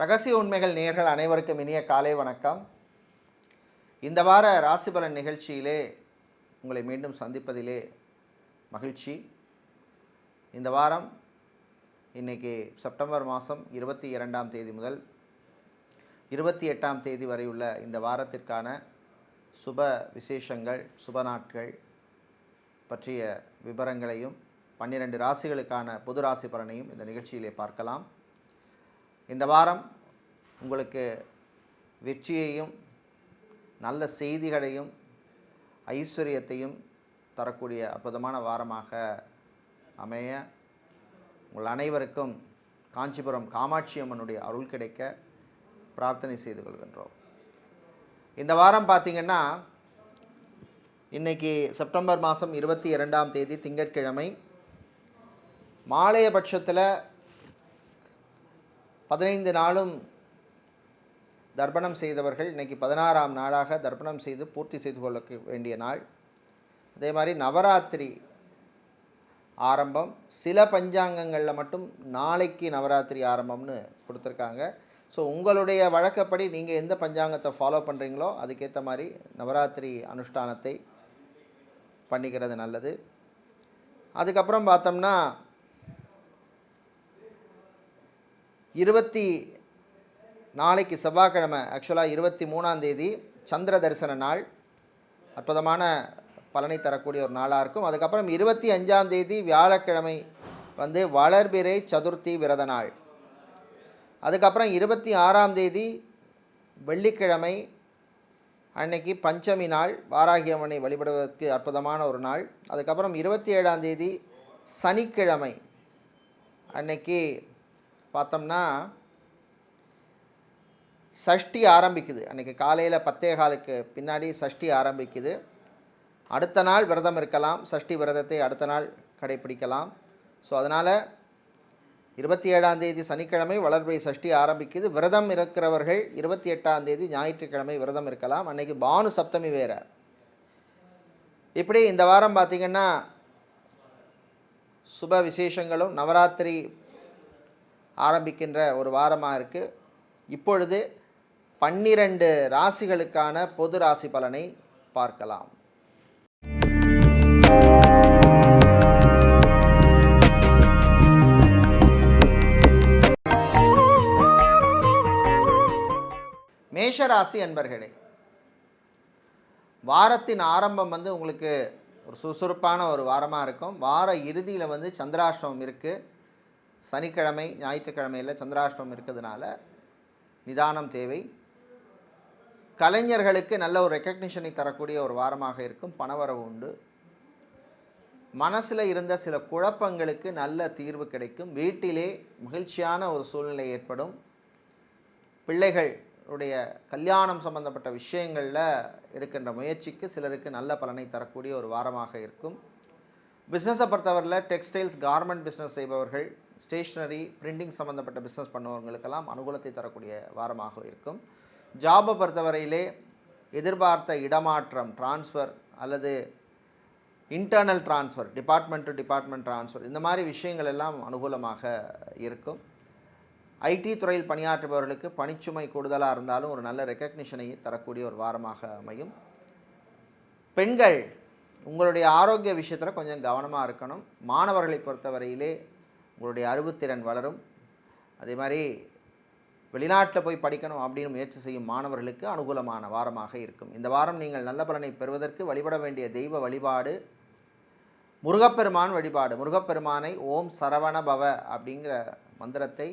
ரகசிய உண்மைகள் நேயர்கள் அனைவருக்கும் இனிய காலை வணக்கம். இந்த வார ராசிபலன் நிகழ்ச்சியிலே உங்களை மீண்டும் சந்திப்பதிலே மகிழ்ச்சி. இந்த வாரம் இன்றைக்கி செப்டம்பர் மாதம் 22ஆம் தேதி முதல் 28ஆம் தேதி வரை உள்ள இந்த வாரத்திற்கான சுப விசேஷங்கள், சுப நாட்கள் பற்றிய விவரங்களையும் 12 ராசிகளுக்கான பொது ராசி பலனையும் இந்த நிகழ்ச்சியிலே பார்க்கலாம். இந்த வாரம் உங்களுக்கு வெற்றியையும் நல்ல செய்திகளையும் ஐஸ்வர்யத்தையும் தரக்கூடிய அற்புதமான வாரமாக அமைய உங்கள் அனைவருக்கும் காஞ்சிபுரம் காமாட்சி அம்மனுடைய அருள் கிடைக்க பிரார்த்தனை செய்து கொள்கின்றோம். இந்த வாரம் பார்த்திங்கன்னா இன்றைக்கி செப்டம்பர் மாதம் 22ஆம் தேதி திங்கட்கிழமை. மாலைய பட்சத்தில் 15 நாளும் தர்ப்பணம் செய்தவர்கள் இன்றைக்கி 16ஆம் நாளாக தர்ப்பணம் செய்து பூர்த்தி செய்து கொள்ள வேண்டிய நாள். அதே மாதிரி நவராத்திரி ஆரம்பம். சில பஞ்சாங்கங்களில் மட்டும் நாளைக்கு நவராத்திரி ஆரம்பம்னு கொடுத்துருக்காங்க. ஸோ உங்களுடைய வழக்கப்படி நீங்கள் எந்த பஞ்சாங்கத்தை ஃபாலோ பண்ணுறீங்களோ அதுக்கேற்ற மாதிரி நவராத்திரி அனுஷ்டானத்தை பண்ணிக்கிறது நல்லது. அதுக்கப்புறம் பார்த்தோம்னா நாளைக்கு செவ்வாய்க்கிழமை, ஆக்சுவலாக 23ஆம் தேதி சந்திர தரிசன நாள். அற்புதமான பலனை தரக்கூடிய ஒரு நாளாக இருக்கும். அதுக்கப்புறம் 25ஆம் தேதி வியாழக்கிழமை வளர்பிறை சதுர்த்தி விரத நாள். அதுக்கப்புறம் 26ஆம் தேதி வெள்ளிக்கிழமை, அன்னைக்கு பஞ்சமி நாள், வாராகி அம்மனை வழிபடுவதற்கு அற்புதமான ஒரு நாள். அதுக்கப்புறம் 27ஆம் தேதி சனிக்கிழமை, அன்னைக்கு பார்த்தோம்னா சஷ்டி ஆரம்பிக்குது. அன்றைக்கி காலையில் 10:15க்கு பின்னாடி சஷ்டி ஆரம்பிக்குது. அடுத்த நாள் விரதம் இருக்கலாம். சஷ்டி விரதத்தை அடுத்த நாள் கடைப்பிடிக்கலாம். ஸோ அதனால் 27ஆம் தேதி சனிக்கிழமை வளர்பிறை சஷ்டி ஆரம்பிக்குது. விரதம் இருக்கிறவர்கள் 28ஆம் தேதி ஞாயிற்றுக்கிழமை விரதம் இருக்கலாம். அன்றைக்கி பானு சப்தமி வேறு. இப்படி இந்த வாரம் பார்த்திங்கன்னா சுப விசேஷங்களும் நவராத்திரி ஆரம்பிக்கின்ற ஒரு வாரமாக இருக்குது. இப்பொழுது 12 ராசிகளுக்கான பொது ராசி பலனை பார்க்கலாம். மேஷராசி அன்பர்களே, வாரத்தின் ஆரம்பம் உங்களுக்கு ஒரு சுறுசுறுப்பான ஒரு வாரமாக இருக்கும். வார இறுதியில் சந்திராஷ்டமம் இருக்குது. சனிக்கிழமை ஞாயிற்றுக்கிழமையில் சந்திராஷ்டமம் இருக்கிறதுனால நிதானம் தேவை. கலைஞர்களுக்கு நல்ல ஒரு ரெக்கக்னிஷனை தரக்கூடிய ஒரு வாரமாக இருக்கும். பணவரவு உண்டு. மனசில் இருந்த சில குழப்பங்களுக்கு நல்ல தீர்வு கிடைக்கும். வீட்டிலே மகிழ்ச்சியான ஒரு சூழ்நிலை ஏற்படும். பிள்ளைகளுடைய கல்யாணம் சம்பந்தப்பட்ட விஷயங்களில் எடுக்கின்ற முயற்சிக்கு சிலருக்கு நல்ல பலனை தரக்கூடிய ஒரு வாரமாக இருக்கும். பிஸ்னஸை பொறுத்தவரையில் டெக்ஸ்டைல்ஸ், கார்மெண்ட் பிஸ்னஸ் செய்பவர்கள், ஸ்டேஷ்னரி, பிரிண்டிங் சம்மந்தப்பட்ட பிஸ்னஸ் பண்ணுவவங்களுக்கெல்லாம் அனுகூலத்தை தரக்கூடிய வாரமாக இருக்கும். ஜாபை பொறுத்தவரையிலே எதிர்பார்த்த இடமாற்றம், டிரான்ஸ்ஃபர் அல்லது internal transfer, department to department transfer, இந்த மாதிரி விஷயங்கள் எல்லாம் அனுகூலமாக இருக்கும். ஐடி துறையில் பணியாற்றுபவர்களுக்கு பணிச்சுமை கூடுதலாக இருந்தாலும் ஒரு நல்ல ரெக்கக்னிஷனை தரக்கூடிய ஒரு வாரமாக அமையும். பெண்கள் உங்களுடைய ஆரோக்கிய விஷயத்தில் கொஞ்சம் கவனமாக இருக்கணும். மாணவர்களை பொறுத்தவரையிலே உங்களுடைய அறிவுத்திறன் வளரும். அதே மாதிரி வெளிநாட்டில் போய் படிக்கணும் அப்படின்னு முயற்சி செய்யும் மாணவர்களுக்கு அனுகூலமான வாரமாக இருக்கும். இந்த வாரம் நீங்கள் நல்ல பலனை பெறுவதற்கு வழிபட வேண்டிய தெய்வ வழிபாடு முருகப்பெருமான் வழிபாடு. முருகப்பெருமானை ஓம் சரவண பவ அப்படிங்கிற மந்திரத்தை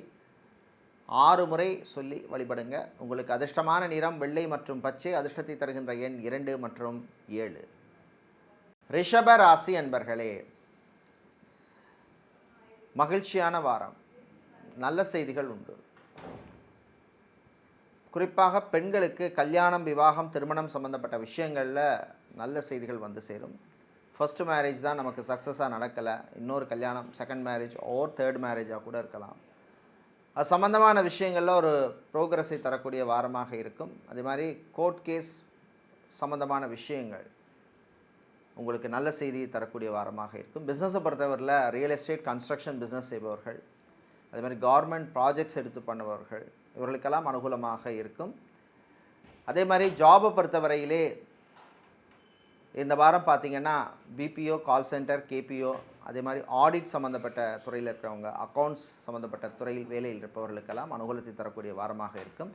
6 முறை சொல்லி வழிபடுங்க. உங்களுக்கு அதிர்ஷ்டமான நிறம் வெள்ளை மற்றும் பச்சை. அதிர்ஷ்டத்தை தருகின்ற எண் 2 மற்றும் 7. ரிஷப ராசி அன்பர்களே, மகிழ்ச்சியான வாரம். நல்ல செய்திகள் உண்டு. குறிப்பாக பெண்களுக்கு கல்யாணம், விவாகம், திருமணம் சம்பந்தப்பட்ட விஷயங்களில் நல்ல செய்திகள் சேரும். ஃபர்ஸ்ட் மேரேஜ் தான் நமக்கு சக்ஸஸாக நடக்கலை, இன்னொரு கல்யாணம், செகண்ட் மேரேஜ் ஓர் தேர்ட் மேரேஜாக கூட இருக்கலாம். அது சம்பந்தமான விஷயங்களில் ஒரு ப்ரோக்ரஸை தரக்கூடிய வாரமாக இருக்கும். அதே மாதிரி கோர்ட் கேஸ் சம்பந்தமான விஷயங்கள் உங்களுக்கு நல்ல செய்தியை தரக்கூடிய வாரமாக இருக்கும். பிஸ்னஸை பொறுத்தவரையில் ரியல் எஸ்டேட், கன்ஸ்ட்ரக்ஷன் பிஸ்னஸ் செய்பவர்கள், அதே மாதிரி கவர்மெண்ட் ப்ராஜெக்ட்ஸ் எடுத்து பண்ணுபவர்கள், இவர்களுக்கெல்லாம் அனுகூலமாக இருக்கும். அதே மாதிரி ஜாபை பொறுத்தவரையிலே இந்த வாரம் பார்த்திங்கன்னா பிபிஓ, கால் சென்டர், கேபிஓ, அதே மாதிரி ஆடிட் சம்மந்தப்பட்ட துறையில் இருக்கிறவங்க, அக்கௌண்ட்ஸ் சம்மந்தப்பட்ட துறையில் வேலையில் இருப்பவர்களுக்கெல்லாம் அனுகூலத்தை தரக்கூடிய வாரமாக இருக்கும்.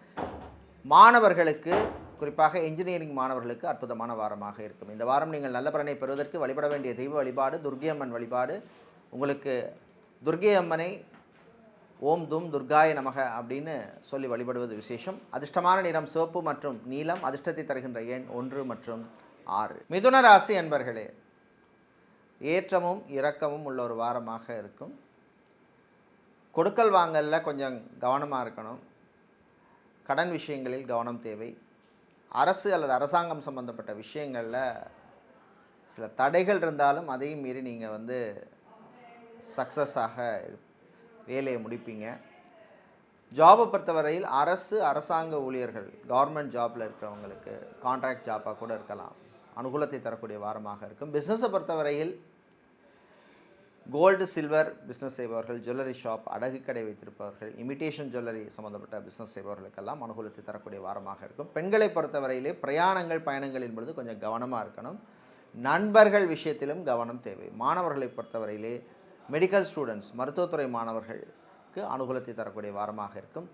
மாணவர்களுக்கு, குறிப்பாக இன்ஜினியரிங் மாணவர்களுக்கு அற்புதமான வாரமாக இருக்கும். இந்த வாரம் நீங்கள் நல்ல பலனை பெறுவதற்கு வழிபட வேண்டிய தெய்வ வழிபாடு துர்க்கை அம்மன் வழிபாடு. உங்களுக்கு துர்க்கை அம்மனை ஓம் தும் துர்காய நமக அப்படின்னு சொல்லி வழிபடுவது விசேஷம். அதிர்ஷ்டமான நிறம் சிவப்பு மற்றும் நீலம். அதிர்ஷ்டத்தை தருகின்ற எண் 1 மற்றும் 6. மிதுன ராசி அன்பர்களே, ஏற்றமும் இரக்கமும் உள்ள ஒரு வாரமாக இருக்கும். கொடுக்கல் வாங்கல்ல கொஞ்சம் கவனமாக இருக்கணும். கடன் விஷயங்களில் கவனம் தேவை. அரசு அல்லது அரசாங்கம் சம்பந்தப்பட்ட விஷயங்களில் சில தடைகள் இருந்தாலும் அதையும் மீறி நீங்கள் சக்ஸஸாக வேலையை முடிப்பீங்க. ஜாபை பொறுத்தவரையில் அரசு, அரசாங்க ஊழியர்கள், கவர்மெண்ட் ஜாப்பில் இருக்கிறவங்களுக்கு கான்ட்ராக்ட் ஜாப்பாக கூட இருக்கலாம், அனுகூலத்தை தரக்கூடிய வாரமாக இருக்கும். பிஸ்னஸை பொறுத்தவரையில் கோல்டு சில்வர் பிஸ்னஸ் செய்பவர்கள், ஜுவல்லரி ஷாப், அடகு கடை வைத்திருப்பவர்கள், இமிட்டேஷன் ஜுவல்லரி சம்மந்தப்பட்ட பிஸ்னஸ் செய்பவர்களுக்கெல்லாம் அனுகூலத்தை தரக்கூடிய வாரமாக இருக்கும். பெண்களை பொறுத்தவரையிலே பிரயாணங்கள், பயணங்களின் பொழுது கொஞ்சம் கவனமாக இருக்கணும். நண்பர்கள் விஷயத்திலும் கவனம் தேவை. மாணவர்களை பொறுத்தவரையிலே மெடிக்கல் ஸ்டூடெண்ட்ஸ், மருத்துவத்துறை மாணவர்களுக்கு அனுகூலத்தை தரக்கூடிய வாரமாக இருக்கும்.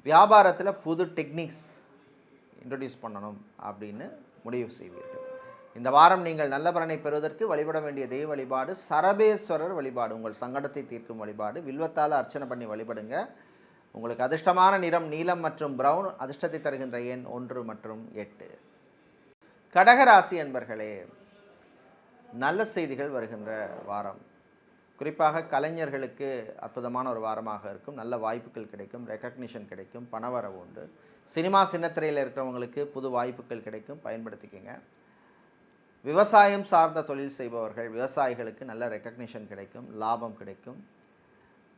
வியாபாரத்தில் புது டெக்னிக்ஸ் இன்ட்ரடியூஸ் பண்ணணும் அப்படின்னு முடிவு செய்வீர்கள். இந்த வாரம் நீங்கள் நல்ல பலனை பெறுவதற்கு வழிபட வேண்டிய தெய்வ வழிபாடு சரபேஸ்வரர் வழிபாடு. உங்கள் சங்கடத்தை தீர்க்கும் வழிபாடு. வில்வத்தால் அர்ச்சனை பண்ணி வழிபடுங்க. உங்களுக்கு அதிர்ஷ்டமான நிறம் நீலம் மற்றும் பிரவுன். அதிர்ஷ்டத்தை தருகின்ற எண் 1 மற்றும் 8. கடகராசி அன்பர்களே, நல்ல செய்திகள் வருகின்ற வாரம். குறிப்பாக கலைஞர்களுக்கு அற்புதமான ஒரு வாரமாக இருக்கும். நல்ல வாய்ப்புகள் கிடைக்கும், ரெக்கக்னிஷன் கிடைக்கும், பணவரவு உண்டு. சினிமா சின்னத்திரையில் இருக்கிறவங்களுக்கு புது வாய்ப்புகள் கிடைக்கும், பயன்படுத்திக்கங்க. விவசாயம் சார்ந்த தொழில் செய்பவர்கள், விவசாயிகளுக்கு நல்ல ரெக்கக்னிஷன் கிடைக்கும், லாபம் கிடைக்கும்.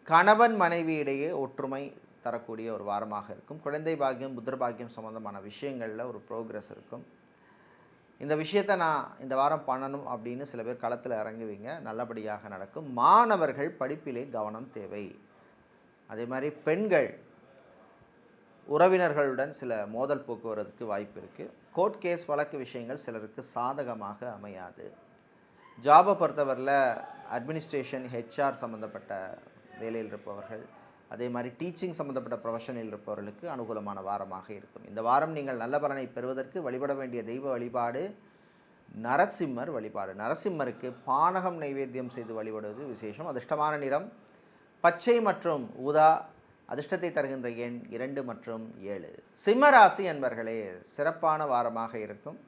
கணவன் மனைவியிடையே ஒற்றுமை தரக்கூடிய ஒரு வாரமாக இருக்கும். குழந்தை பாக்கியம், புத்திர பாக்கியம் சம்பந்தமான விஷயங்களில் ஒரு ப்ரோக்ரஸ் இருக்கும். இந்த விஷயத்தை நான் இந்த வாரம் பண்ணணும் அப்படின்னு சில பேர் களத்தில் இறங்குவீங்க, நல்லபடியாக நடக்கும். மாணவர்கள் படிப்பிலே கவனம் தேவை. அதே மாதிரி பெண்கள் உறவினர்களுடன் சில மோதல் போக்குவரத்துக்கு வாய்ப்பு இருக்குது. கோர்ட் கேஸ் வழக்கு விஷயங்கள் சிலருக்கு சாதகமாக அமையாது. ஜாபை பொறுத்தவரையில் அட்மினிஸ்ட்ரேஷன், ஹெச்ஆர் சம்மந்தப்பட்ட வேலையில் இருப்பவர்கள், அதே மாதிரி டீச்சிங் சம்மந்தப்பட்ட ப்ரொஃபஷனில் இருப்பவர்களுக்கு அனுகூலமான வாரமாக இருக்கும். இந்த வாரம் நீங்கள் நல்ல பலனை பெறுவதற்கு வழிபட வேண்டிய தெய்வ வழிபாடு நரசிம்மர் வழிபாடு. நரசிம்மருக்கு பானகம் நைவேத்தியம் செய்து வழிபடுவது விசேஷம். அதிர்ஷ்டமான நிறம் பச்சை மற்றும் ஊதா. அதிர்ஷ்டத்தை தருகின்ற எண் 2 மற்றும் 7. சிம்மராசி என்பர்களே, சிறப்பான வாரமாக இருக்கும்.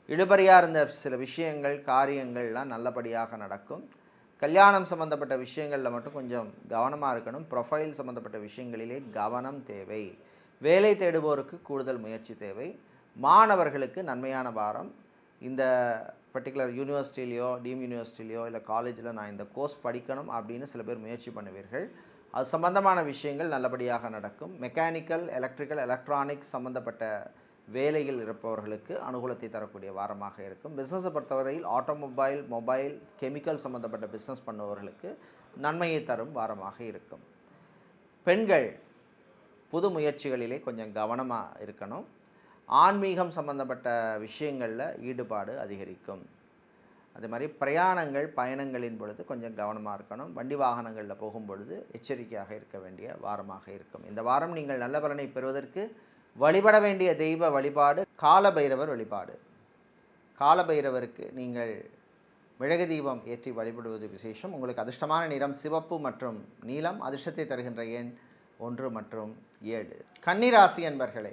இழுபறியாக இருந்த சில விஷயங்கள், காரியங்கள்லாம் நல்லபடியாக நடக்கும். கல்யாணம் சம்மந்தப்பட்ட விஷயங்களில் மட்டும் கொஞ்சம் கவனமாக இருக்கணும். ப்ரொஃபைல் சம்மந்தப்பட்ட விஷயங்களிலே கவனம் தேவை. வேலை தேடுவோருக்கு கூடுதல் முயற்சி தேவை. மாணவர்களுக்கு நன்மையான வாரம். இந்த பர்டிகுலர் யூனிவர்சிட்டிலையோ, டீம் யூனிவர்சிட்டிலையோ இல்லை காலேஜில் நான் இந்த கோர்ஸ் படிக்கணும் அப்படின்னு சில பேர் முயற்சி பண்ணுவீர்கள். அது சம்பந்தமான விஷயங்கள் நல்லபடியாக நடக்கும். மெக்கானிக்கல், எலக்ட்ரிக்கல், எலக்ட்ரானிக்ஸ் சம்மந்தப்பட்ட வேலையில் இருப்பவர்களுக்கு அனுகூலத்தை தரக்கூடிய வாரமாக இருக்கும். பிஸ்னஸை பொறுத்தவரையில் ஆட்டோமொபைல், மொபைல், கெமிக்கல் சம்மந்தப்பட்ட பிஸ்னஸ் பண்ணுபவர்களுக்கு நன்மையை தரும் வாரமாக இருக்கும். பெண்கள் புது முயற்சிகளிலே கொஞ்சம் கவனமாக இருக்கணும். ஆன்மீகம் சம்மந்தப்பட்ட விஷயங்களில் ஈடுபாடு அதிகரிக்கும். அதே மாதிரி பிரயாணங்கள், பயணங்களின் பொழுது கொஞ்சம் கவனமாக இருக்கணும். வண்டி வாகனங்களில் போகும் பொழுது எச்சரிக்கையாக இருக்க வேண்டிய வாரமாக இருக்கும். இந்த வாரம் நீங்கள் நல்ல பலனை பெறுவதற்கு வழிபட வேண்டிய தெய்வ வழிபாடு காலபைரவர் வழிபாடு. காலபைரவருக்கு நீங்கள் மிளகு தீபம் ஏற்றி வழிபடுவது விசேஷம். உங்களுக்கு அதிர்ஷ்டமான நிறம் சிவப்பு மற்றும் நீலம். அதிர்ஷ்டத்தை தருகின்ற எண் 1 மற்றும் 7. கன்னிராசி என்பர்களே,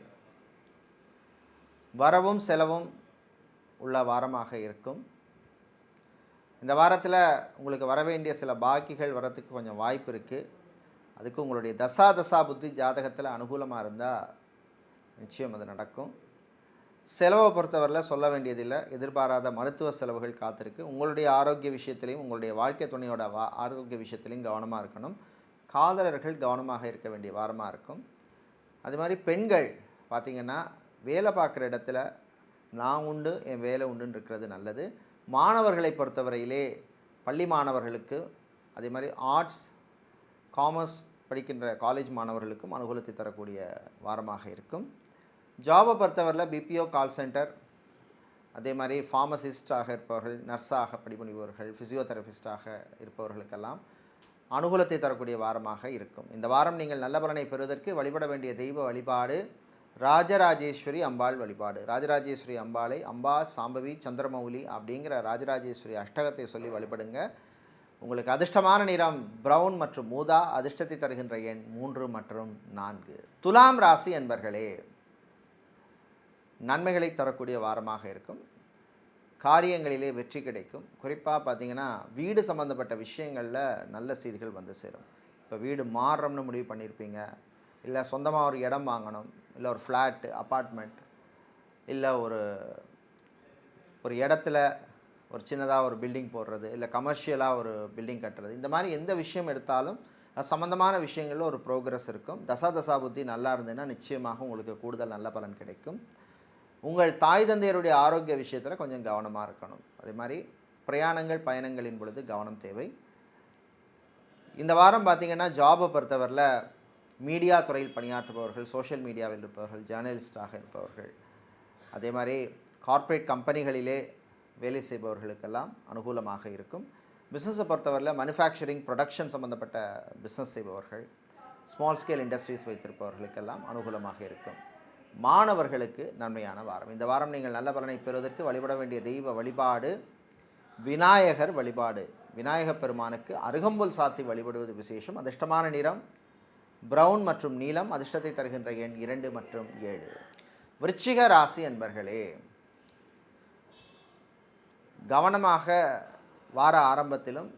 வரவும் செலவும் உள்ள வாரமாக இருக்கும். இந்த வாரத்தில் உங்களுக்கு வர வேண்டிய சில பாக்கிகள் வரத்துக்கு கொஞ்சம் வாய்ப்பு இருக்குது. அதுக்கு உங்களுடைய தசா புத்தி ஜாதகத்தில் அனுகூலமாக இருந்தால் நிச்சயம் அது நடக்கும். செலவை பொறுத்தவரையில் சொல்ல வேண்டியதில்லை. எதிர்பாராத மருத்துவ செலவுகள் காத்திருக்கு. உங்களுடைய ஆரோக்கிய விஷயத்திலையும், உங்களுடைய வாழ்க்கை துணையோட ஆரோக்கிய விஷயத்திலையும் கவனமாக இருக்கணும். காதலர்கள் கவனமாக இருக்க வேண்டிய வாரமாக இருக்கும். அது மாதிரி பெண்கள் பார்த்திங்கன்னா, வேலை பார்க்குற இடத்துல நான் உண்டு, என் வேலை உண்டுன்னு இருக்கிறது நல்லது. மாணவர்களை பொறுத்தவரையிலே பள்ளி மாணவர்களுக்கு, அதே மாதிரி ஆர்ட்ஸ், காமர்ஸ் படிக்கின்ற காலேஜ் மாணவர்களுக்கும் அனுகூலத்தை தரக்கூடிய வாரமாக இருக்கும். ஜாபை பொறுத்தவரையில் பிபிஓ கால் சென்டர், அதே மாதிரி ஃபார்மசிஸ்டாக இருப்பவர்கள், நர்ஸாக பணிபுரிபவர்கள், ஃபிசியோதெரபிஸ்டாக இருப்பவர்களுக்கெல்லாம் அனுகூலத்தை தரக்கூடிய வாரமாக இருக்கும். இந்த வாரம் நீங்கள் நல்ல பலனை பெறுவதற்கு வழிபட வேண்டிய தெய்வ வழிபாடு ராஜராஜேஸ்வரி அம்பாள் வழிபாடு. ராஜராஜேஸ்வரி அம்பாளை அம்பா சாம்பவி சந்திரமௌலி அப்படிங்கிற ராஜராஜேஸ்வரி அஷ்டகத்தை சொல்லி வழிபடுங்க. உங்களுக்கு அதிர்ஷ்டமான நிறம் பிரவுன் மற்றும் ஊதா, அதிர்ஷ்டத்தை தருகின்ற எண் 3 மற்றும் 4. துலாம் ராசி என்பர்களே, நன்மைகளை தரக்கூடிய வாரமாக இருக்கும். காரியங்களிலே வெற்றி கிடைக்கும். குறிப்பாக பார்த்திங்கன்னா வீடு சம்மந்தப்பட்ட விஷயங்களில் நல்ல செய்திகள் வந்து சேரும். இப்போ வீடு மாறுறோம்னு முடிவு பண்ணியிருப்பீங்க, இல்லை சொந்தமாக ஒரு இடம் வாங்கணும், இல்லை ஒரு ஃப்ளாட்டு அப்பார்ட்மெண்ட், இல்லை ஒரு இடத்துல ஒரு சின்னதாக ஒரு பில்டிங் போடுறது, இல்லை கமர்ஷியலாக ஒரு பில்டிங் கட்டுறது, இந்த மாதிரி எந்த விஷயம் எடுத்தாலும் அது சம்மந்தமான விஷயங்களில் ஒரு ப்ரோக்ரஸ் இருக்கும். தசா புத்தி நல்லா இருந்ததுன்னா நிச்சயமாக உங்களுக்கு கூடுதல் நல்ல பலன் கிடைக்கும். உங்கள் தாய் தந்தையருடைய ஆரோக்கிய விஷயத்தில் கொஞ்சம் கவனமாக இருக்கணும். அதே மாதிரி பிரயாணங்கள் பயணங்களின் பொழுது கவனம் தேவை. இந்த வாரம் பார்த்திங்கன்னா ஜாபை பொறுத்தவரையில் மீடியா துறையில் பணியாற்றுபவர்கள், சோஷியல் மீடியாவில் இருப்பவர்கள், ஜேர்னலிஸ்டாக இருப்பவர்கள், அதே மாதிரி கார்ப்பரேட் கம்பெனிகளிலே வேலை செய்பவர்களுக்கெல்லாம் அனுகூலமாக இருக்கும். பிஸ்னஸை பொறுத்தவரையில் மேனுஃபேக்சரிங் ப்ரொடக்ஷன் சம்மந்தப்பட்ட பிஸ்னஸ் செய்பவர்கள், ஸ்மால் ஸ்கேல் இண்டஸ்ட்ரீஸ் வைத்திருப்பவர்களுக்கெல்லாம் அனுகூலமாக இருக்கும். மாணவர்களுக்கு நன்மையான வாரம். இந்த வாரம் நீங்கள் நல்ல பலனை பெறுவதற்கு வழிபட வேண்டிய தெய்வ வழிபாடு விநாயகர் வழிபாடு. விநாயகப் பெருமானுக்கு அருகம்புல் சாத்தி வழிபடுவது விசேஷம். அதிர்ஷ்டமான நிறம் பிரவுன் மற்றும் நீலம், அதிர்ஷ்டத்தை தருகின்ற எண் 2 மற்றும் 7. விருச்சிக ராசி என்பர்களே, கவனமாக வார ஆரம்பத்திலும்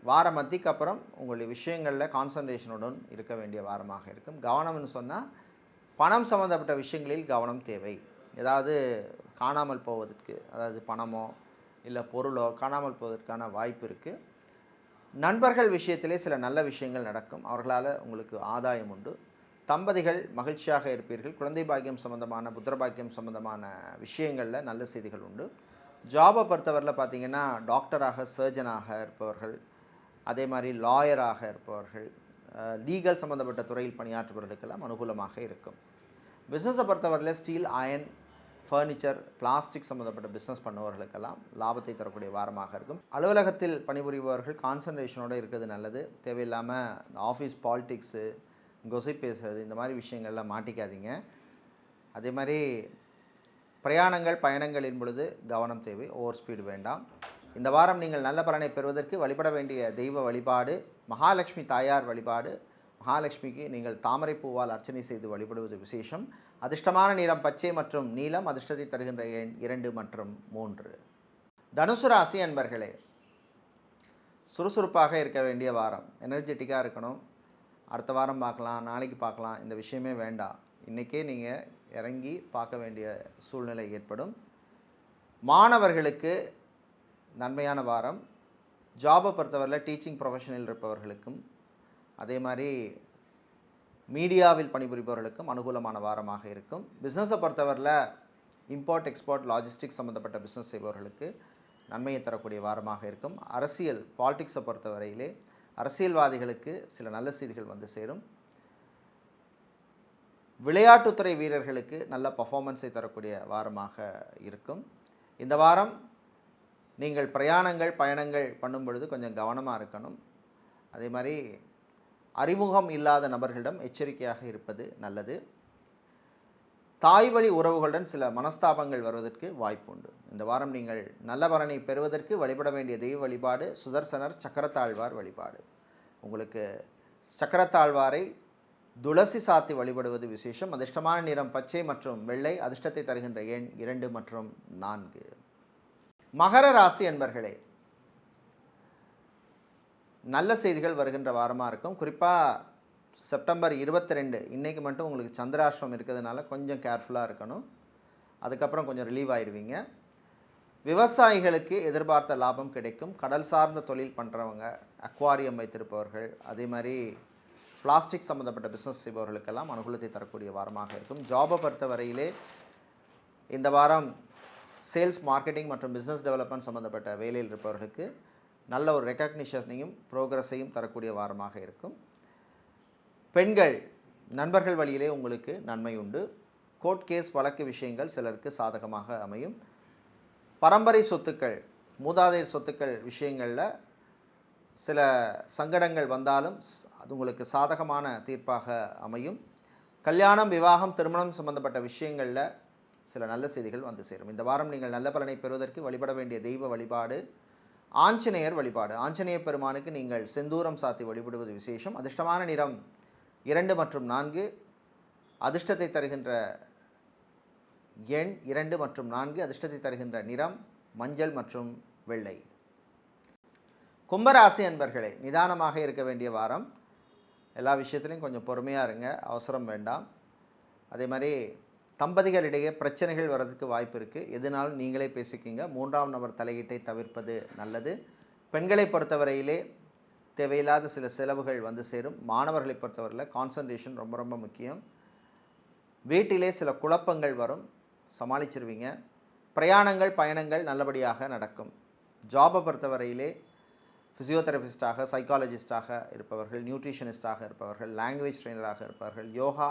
வார மத்திக்கு அப்புறம் உங்களுடைய விஷயங்களில் கான்சன்ட்ரேஷனுடன் இருக்க வேண்டிய வாரமாக இருக்கும். கவனம்னு சொன்னால் பணம் சம்மந்தப்பட்ட விஷயங்களில் கவனம் தேவை. ஏதாவது காணாமல் போவதற்கு, அதாவது பணமோ இல்லை பொருளோ காணாமல் போவதற்கான வாய்ப்பு இருக்குது. நண்பர்கள் விஷயத்திலே சில நல்ல விஷயங்கள் நடக்கும், அவர்களால் உங்களுக்கு ஆதாயம் உண்டு. தம்பதிகள் மகிழ்ச்சியாக இருப்பீர்கள். குழந்தை பாக்கியம் சம்மந்தமான, புத்திர பாக்கியம் சம்மந்தமான விஷயங்களில் நல்ல செய்திகள் உண்டு. ஜாபை பொறுத்தவரையில் பார்த்திங்கன்னா டாக்டராக, சர்ஜனாக இருப்பவர்கள், அதே மாதிரி லாயராக இருப்பவர்கள், லீகல் சம்மந்தப்பட்ட துறையில் பணியாற்றுபவர்களுக்கெல்லாம் அனுகூலமாக இருக்கும். பிஸ்னஸை பொறுத்தவரையில் ஸ்டீல், அயன், ஃபர்னிச்சர், பிளாஸ்டிக் சம்மந்தப்பட்ட பிஸ்னஸ் பண்ணுபவர்களுக்கெல்லாம் லாபத்தை தரக்கூடிய வாரமாக இருக்கும். அலுவலகத்தில் பணிபுரிபவர்கள் கான்சன்ட்ரேஷனோடு இருக்கிறது நல்லது. தேவையில்லாமல் ஆஃபீஸ் பாலிடிக்ஸு, கொசை பேசுறது, இந்த மாதிரி விஷயங்கள்லாம் மாட்டிக்காதீங்க. அதே மாதிரி பிரயாணங்கள் பயணங்களின் பொழுது கவனம் தேவை, ஓவர் ஸ்பீடு வேண்டாம். இந்த வாரம் நீங்கள் நல்ல பலனை பெறுவதற்கு வழிபட வேண்டிய தெய்வ வழிபாடு மகாலட்சுமி தாயார் வழிபாடு. மகாலட்சுமிக்கு நீங்கள் தாமரை பூவால் அர்ச்சனை செய்து வழிபடுவது விசேஷம். அதிர்ஷ்டமான நிறம் பச்சை மற்றும் நீலம், அதிர்ஷ்டத்தை தருகின்ற எண் 2 மற்றும் 3. தனுசு ராசி அன்பர்களே, சுறுசுறுப்பாக இருக்க வேண்டிய வாரம். எனர்ஜெட்டிக்காக இருக்கணும். அடுத்த வாரம் பார்க்கலாம், நாளைக்கு பார்க்கலாம், இந்த விஷயமே வேண்டாம். இன்றைக்கே நீங்கள் இறங்கி பார்க்க வேண்டிய சூழ்நிலை ஏற்படும். மாணவர்களுக்கு நன்மையான வாரம். ஜாபை பொறுத்தவரையில் டீச்சிங் ப்ரொஃபஷனில் இருப்பவர்களுக்கும், அதே மாதிரி மீடியாவில் பணிபுரிபவர்களுக்கும் அனுகூலமான வாரமாக இருக்கும். பிஸ்னஸை பொறுத்தவரையில் இம்போர்ட், எக்ஸ்போர்ட், லாஜிஸ்டிக்ஸ் சம்மந்தப்பட்ட பிஸ்னஸ் செய்பவர்களுக்கு நன்மையை தரக்கூடிய வாரமாக இருக்கும். அரசியல், பாலிடிக்ஸை பொறுத்தவரையிலே அரசியல்வாதிகளுக்கு சில நல்ல செய்திகள் வந்து சேரும். விளையாட்டுத்துறை வீரர்களுக்கு நல்ல பர்ஃபார்மன்ஸை தரக்கூடிய வாரமாக இருக்கும். இந்த வாரம் நீங்கள் பிரயாணங்கள் பயணங்கள் பண்ணும் பொழுது கொஞ்சம் கவனமாக இருக்கணும். அதே மாதிரி அறிமுகம் இல்லாத நபர்களிடம் எச்சரிக்கையாக இருப்பது நல்லது. தாய் வழி உறவுகளுடன் சில மனஸ்தாபங்கள் வருவதற்கு வாய்ப்பு உண்டு. இந்த வாரம் நீங்கள் நல்ல பலனை பெறுவதற்கு வழிபட வேண்டிய தெய்வ வழிபாடு சுதர்சனர் சக்கரத்தாழ்வார் வழிபாடு. உங்களுக்கு சக்கரத்தாழ்வாரை துளசி சாத்தி வழிபடுவது விசேஷம். அதிர்ஷ்டமான நிறம் பச்சை மற்றும் வெள்ளை, அதிர்ஷ்டத்தை தருகின்ற எண் 2 மற்றும் 4. மகர ராசி என்பர்களே, நல்ல செய்திகள் வருகின்ற வாரமாக இருக்கும். குறிப்பாக செப்டம்பர் 22 இன்றைக்கு மட்டும் உங்களுக்கு சந்திராஷ்டிரம் இருக்கிறதுனால கொஞ்சம் கேர்ஃபுல்லாக இருக்கணும். அதுக்கப்புறம் கொஞ்சம் ரிலீவ் ஆகிடுவீங்க. விவசாயிகளுக்கு எதிர்பார்த்த லாபம் கிடைக்கும். கடல் சார்ந்த தொழில் பண்ணுறவங்க, அக்வாரியம் வைத்திருப்பவர்கள், அதே மாதிரி பிளாஸ்டிக் சம்மந்தப்பட்ட பிஸ்னஸ் செய்பவர்களுக்கெல்லாம் அனுகூலத்தை தரக்கூடிய வாரமாக இருக்கும். ஜாபை பொறுத்த வரையிலே இந்த வாரம் சேல்ஸ், மார்க்கெட்டிங் மற்றும் பிஸ்னஸ் டெவலப்மெண்ட் சம்மந்தப்பட்ட வேலையில் இருப்பவர்களுக்கு நல்ல ஒரு ரெக்கக்னிஷனையும் ப்ரோக்ரஸையும் தரக்கூடிய வாரமாக இருக்கும். பெண்கள் நண்பர்கள் வழியிலே உங்களுக்கு நன்மை உண்டு. கோர்ட் கேஸ் வழக்கு விஷயங்கள் சிலருக்கு சாதகமாக அமையும். பரம்பரை சொத்துக்கள், மூதாதையர் சொத்துக்கள் விஷயங்களில் சில சங்கடங்கள் வந்தாலும் அது உங்களுக்கு சாதகமான தீர்ப்பாக அமையும். கல்யாணம், விவாகம், திருமணம் சம்பந்தப்பட்ட விஷயங்களில் சில நல்ல செய்திகள் வந்து சேரும். இந்த வாரம் நீங்கள் நல்ல பலனை பெறுவதற்கு வழிபட வேண்டிய தெய்வ வழிபாடு ஆஞ்சநேயர் வழிபாடு. ஆஞ்சநேயர் பெருமானுக்கு நீங்கள் செந்தூரம் சாத்தி வழிபடுவது விசேஷம். அதிர்ஷ்டமான நிறம் 2 மற்றும் 4. அதிர்ஷ்டத்தை தருகின்ற எண் 2 மற்றும் 4. அதிர்ஷ்டத்தை தருகின்ற நிறம் மஞ்சள் மற்றும் வெள்ளை. கும்பராசி அன்பர்களே, நிதானமாக இருக்க வேண்டிய வாரம். எல்லா விஷயத்துலையும் கொஞ்சம் பொறுமையாக இருங்க, அவசரம் வேண்டாம். அதே மாதிரி தம்பதிகளிடையே பிரச்சனைகள் வர்றதுக்கு வாய்ப்பு இருக்குது. எதுனாலும் நீங்களே பேசிக்கிங்க. 3ஆம் நபர் தலையீட்டை தவிர்ப்பது நல்லது. பெண்களை பொறுத்தவரையிலே தேவையில்லாத சில செலவுகள் வந்து சேரும். மாணவர்களை பொறுத்தவரையில் கான்சன்ட்ரேஷன் ரொம்ப ரொம்ப முக்கியம். வீட்டிலே சில குழப்பங்கள் வரும், சமாளிச்சிருவீங்க. பிரயாணங்கள், பயணங்கள் நல்லபடியாக நடக்கும். ஜாபை பொறுத்தவரையிலே ஃபிசியோதெரபிஸ்டாக, சைக்காலஜிஸ்டாக இருப்பவர்கள், நியூட்ரிஷனிஸ்டாக இருப்பவர்கள், லாங்குவேஜ் ட்ரெயினராக இருப்பவர்கள், யோகா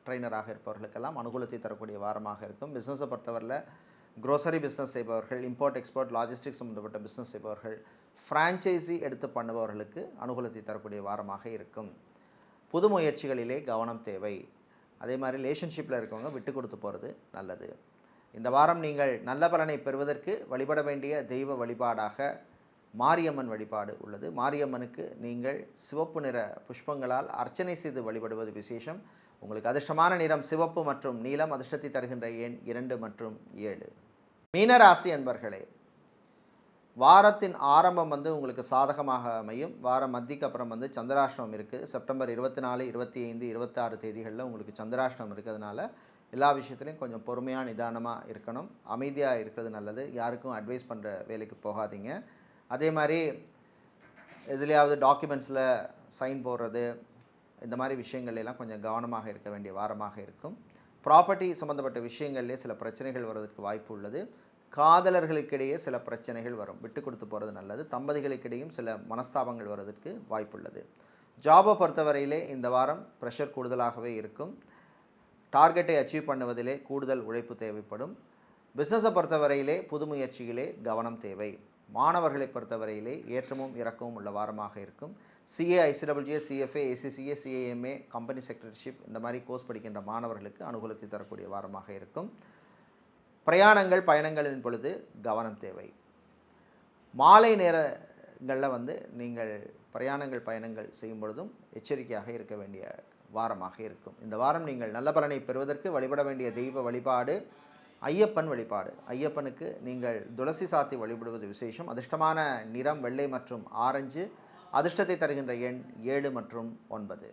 ட்ரெயினராக இருப்பவர்களுக்கெல்லாம் அனுகூலத்தை தரக்கூடிய வாரமாக இருக்கும். பிஸ்னஸை பொறுத்தவரையில் க்ரோசரி பிஸ்னஸ் செய்பவர்கள், இம்போர்ட் எக்ஸ்போர்ட், லாஜிஸ்டிக்ஸ் சம்மந்தப்பட்ட பிஸ்னஸ் செய்பவர்கள், ஃப்ரான்ச்சைசி எடுத்து பண்ணுபவர்களுக்கு அனுகூலத்தை தரக்கூடிய வாரமாக இருக்கும். புது முயற்சிகளிலே கவனம் தேவை. அதே மாதிரி ரிலேஷன்ஷிப்பில் இருக்கவங்க விட்டு கொடுத்து போகிறது நல்லது. இந்த வாரம் நீங்கள் நல்ல பலனை பெறுவதற்கு வழிபட வேண்டிய தெய்வ வழிபாடாக மாரியம்மன் வழிபாடு உள்ளது. மாரியம்மனுக்கு நீங்கள் சிவப்பு நிற புஷ்பங்களால் அர்ச்சனை செய்து வழிபடுவது விசேஷம். உங்களுக்கு அதிர்ஷ்டமான நிறம் சிவப்பு மற்றும் நீலம். அதிர்ஷ்டத்தை தருகின்ற எண் 2 மற்றும் 7. மீனராசி அன்பர்களே, வாரத்தின் ஆரம்பம் உங்களுக்கு சாதகமாக அமையும். வாரம் மத்திக்கு அப்புறம் சந்திராஷ்டமம் இருக்குது. செப்டம்பர் 24, 25, 26 தேதிகளில் உங்களுக்கு சந்திராஷ்டமம் இருக்கிறதுனால எல்லா விஷயத்துலையும் கொஞ்சம் பொறுமையாக நிதானமாக இருக்கணும். அமைதியாக இருக்கிறது நல்லது. யாருக்கும் அட்வைஸ் பண்ணுற வேலைக்கு போகாதீங்க. அதே மாதிரி எதுலையாவது டாக்குமெண்ட்ஸில் சைன் போடுறது, இந்த மாதிரி விஷயங்கள்லாம் கொஞ்சம் கவனமாக இருக்க வேண்டிய வாரமாக இருக்கும். ப்ராப்பர்ட்டி சம்மந்தப்பட்ட விஷயங்கள்லேயே சில பிரச்சனைகள் வருவதற்கு வாய்ப்பு உள்ளது. காதலர்களுக்கிடையே சில பிரச்சனைகள் வரும், விட்டு கொடுத்து போகிறது நல்லது. தம்பதிகளுக்கிடையும் சில மனஸ்தாபங்கள் வருவதற்கு வாய்ப்புள்ளது. ஜாபை பொறுத்தவரையிலே இந்த வாரம் ப்ரெஷர் கூடுதலாகவே இருக்கும். டார்கெட்டை அச்சீவ் பண்ணுவதிலே கூடுதல் உழைப்பு தேவைப்படும். பிஸ்னஸை பொறுத்தவரையிலே புது முயற்சிகளே கவனம் தேவை. மாணவர்களை பொறுத்தவரையிலே ஏற்றமும் இறக்கமும் உள்ள வாரமாக இருக்கும். CA, ICWA, CFA, ACCA, CAMA, company secretaryship இந்த மாதிரி கோர்ஸ் படிக்கின்ற மாணவர்களுக்கு அனுகூலத்தை தரக்கூடிய வாரமாக இருக்கும். பிரயாணங்கள், பயணங்களின் பொழுது கவனம் தேவை. மாலை நேரங்களில் நீங்கள் பிரயாணங்கள், பயணங்கள் செய்யும் பொழுதும் எச்சரிக்கையாக இருக்க வேண்டிய வாரமாக இருக்கும். இந்த வாரம் நீங்கள் நல்ல பலனை பெறுவதற்கு வழிபட வேண்டிய தெய்வ வழிபாடு ஐயப்பன் வழிபாடு. ஐயப்பனுக்கு நீங்கள் துளசி சாத்தி வழிபடுவது விசேஷம். அதிர்ஷ்டமான நிறம் வெள்ளை மற்றும் ஆரஞ்சு. அதிர்ஷ்டத்தை தருகின்ற எண் 7 மற்றும் 9.